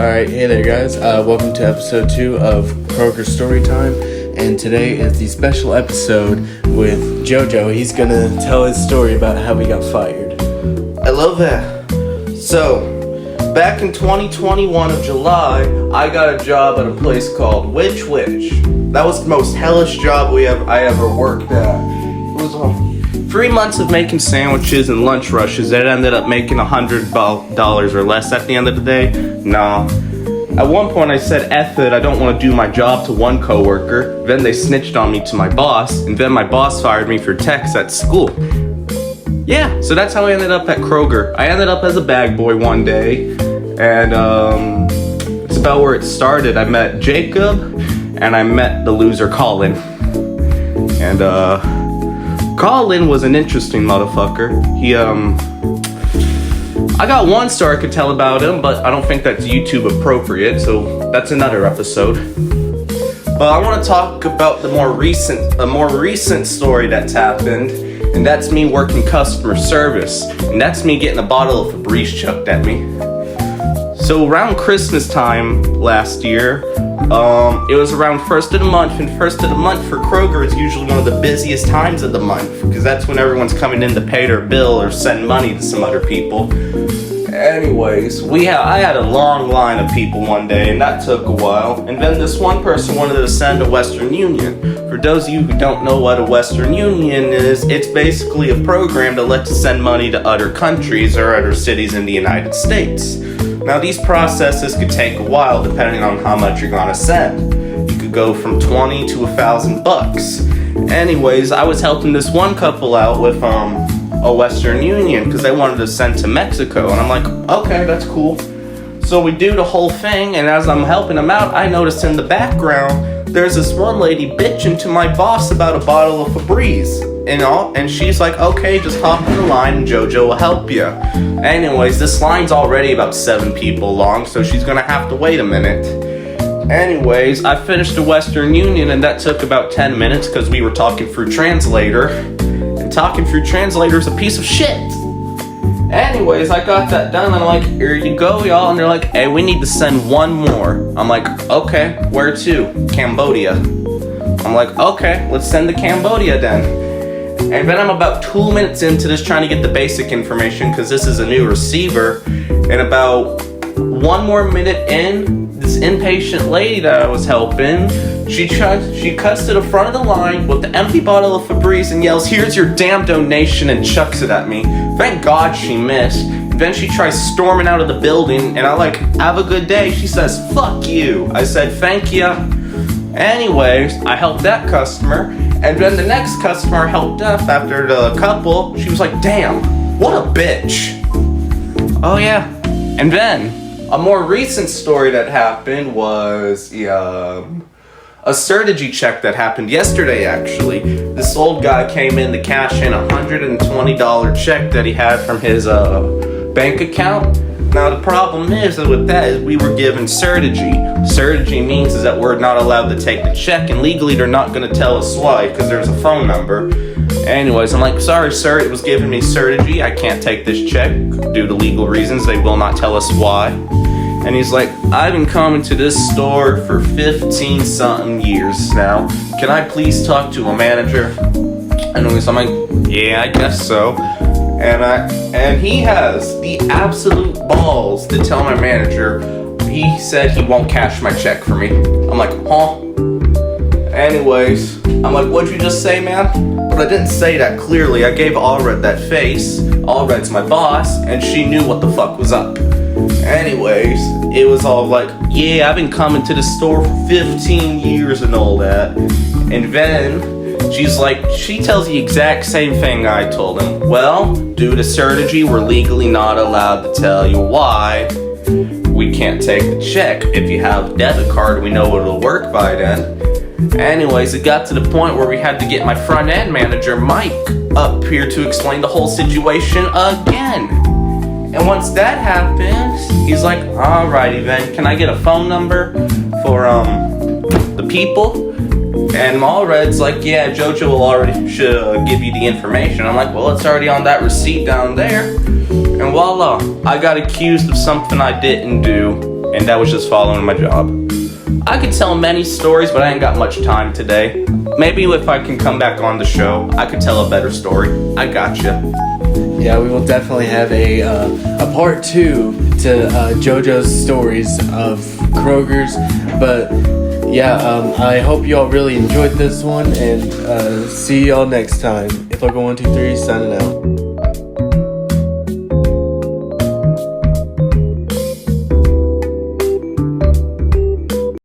Alright, hey there guys, welcome to episode 2 of Kroger Storytime, and today is the special episode with JoJo. He's gonna tell his story about how he got fired. I love that. So, back in 2021 of July, I got a job at a place called Wich Wich. That was the most hellish job I ever worked at. It was 3 months of making sandwiches and lunch rushes that ended up making $100 or less at the end of the day. Nah. At one point I said, F it, I don't want to do my job to one coworker. Then they snitched on me to my boss, and then my boss fired me for texts at school. Yeah, so that's how I ended up at Kroger. I ended up as a bag boy one day, and it's about where it started. I met Jacob, and I met the loser Colin. And Colin was an interesting motherfucker. I got one story I could tell about him, but I don't think that's YouTube appropriate, so that's another episode. But I want to talk about a more recent story that's happened, and that's me working customer service, and that's me getting a bottle of Febreze chucked at me. So around Christmas time last year, it was around first of the month, and first of the month for Kroger is usually one of the busiest times of the month, because that's when everyone's coming in to pay their bill or send money to some other people. Anyways, I had a long line of people one day, and that took a while. And then this one person wanted to send a Western Union. For those of you who don't know what a Western Union is, it's basically a program to let you send money to other countries or other cities in the United States. Now, these processes could take a while depending on how much you're gonna send. You could go from 20 to $1,000. Anyways, I was helping this one couple out with a Western Union because they wanted to send to Mexico, and I'm like, okay, that's cool. So we do the whole thing, and as I'm helping them out, I noticed in the background there's this one lady bitching to my boss about a bottle of Febreze, and she's like, okay, just hop on the line and JoJo will help you. Anyways, this line's already about 7 people long, so she's gonna have to wait a minute. Anyways, I finished the Western Union, and that took about 10 minutes because we were talking through translator. Talking through translator's a piece of shit. Anyways, I got that done, and I'm like, here you go, y'all. And they're like, hey, we need to send one more. I'm like, okay, where to? Cambodia. I'm like, okay, let's send to Cambodia then. And then I'm about 2 minutes into this trying to get the basic information because this is a new receiver. And about 1 more minute in, this impatient lady that I was helping, she cuts to the front of the line with the empty bottle of Febreze and yells, here's your damn donation, and chucks it at me. Thank God she missed. Then she tries storming out of the building, and I like, have a good day. She says, fuck you. I said, thank ya. Anyways, I helped that customer, and then the next customer helped us after the couple. She was like, damn, what a bitch. Oh yeah. And then, a more recent story that happened was, a Certegy check that happened yesterday, actually. This old guy came in to cash in a $120 check that he had from his bank account. Now, the problem is that with that is we were given Certegy. Certegy means is that we're not allowed to take the check, and legally they're not going to tell us why because there's a phone number. Anyways, I'm like, sorry, sir, it was giving me Certegy. I can't take this check due to legal reasons. They will not tell us why. And he's like, I've been coming to this store for 15-something years now. Can I please talk to a manager? And I'm like, yeah, I guess so. And he has the absolute balls to tell my manager he said he won't cash my check for me. I'm like, huh? Anyways, I'm like, what'd you just say, man? But I didn't say that clearly. I gave Allred that face. Allred's my boss, and she knew what the fuck was up. Anyways, it was all like, yeah, I've been coming to the store for 15 years and all that. And then she's like, she tells the exact same thing I told him. Well, due to Certegy, we're legally not allowed to tell you why we can't take the check. If you have a debit card, we know it'll work by then. Anyways, it got to the point where we had to get my front end manager, Mike, up here to explain the whole situation again. And once that happens, he's like, alrighty then, can I get a phone number for the people? And Allred's like, yeah, JoJo should give you the information. I'm like, well, it's already on that receipt down there. And voila, I got accused of something I didn't do. and that was just following my job. I could tell many stories, but I ain't got much time today. Maybe if I can come back on the show, I could tell a better story. I gotcha. Yeah, we will definitely have a part 2 to JoJo's stories of Kroger's. But yeah, I hope y'all really enjoyed this one, and see y'all next time. If I go 1, 2, 3, signing out.